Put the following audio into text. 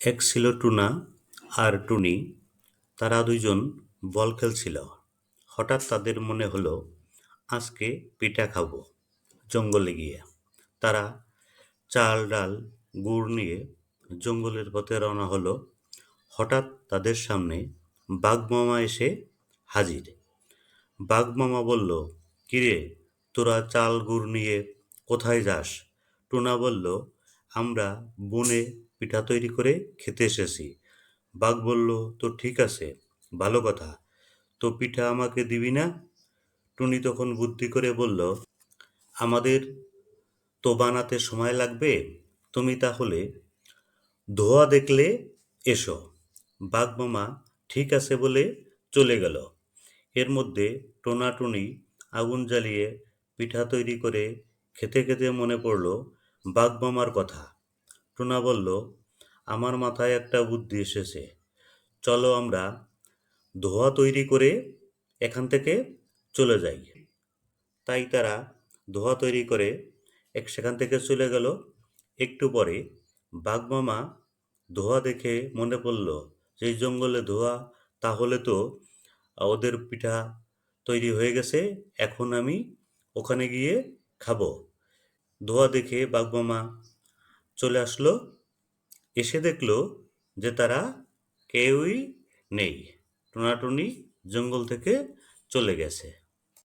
এক ছিল টুনা আর টুনি। তারা দুইজন বল খেলছিল। হঠাৎ তাদের মনে হলো আজকে পিঠা খাবো জঙ্গলে গিয়ে। তারা চাল ডাল গুড় নিয়ে জঙ্গলের পথে রওনা হলো। হঠাৎ তাদের সামনে বাঘ মামা এসে হাজির। বাঘ মামা বলল, কিরে, তোরা চাল গুড় নিয়ে কোথায় যাস? টুনা বলল, আমরা বনে পিঠা তৈরি করে খেতে এসেছি। বাঘ বলল, তো ঠিক আছে, ভালো কথা, তো পিঠা আমাকে দিবি না? টুনি তখন বুদ্ধি করে বলল, আমাদের তো বানাতে সময় লাগবে, তুমি তাহলে ধোঁয়া দেখলে এসো। বাঘ মামা ঠিক আছে বলে চলে গেল। এর মধ্যে টোনাটুনি আগুন জ্বালিয়ে পিঠা তৈরি করে খেতে খেতে মনে পড়ল বাঘ মামার কথা। টুনা বলল, আমার মাথায় একটা বুদ্ধি এসেছে, চলো আমরা ধোঁয়া তৈরি করে এখান থেকে চলে যাই। তাই তারা ধোঁয়া তৈরি করে সেখান থেকে চলে গেল। একটু পরে বাঘ মামা ধোঁয়া দেখে মনে পড়ল যে এই জঙ্গলে ধোঁয়া, তাহলে তো ওদের পিঠা তৈরি হয়ে গেছে, এখন আমি ওখানে গিয়ে খাবো। ধোঁয়া দেখে বাঘ মামা চলে আসলো। এসে দেখলো যে তারা কেউই নেই। টুনাটুনি জঙ্গল থেকে চলে গেছে।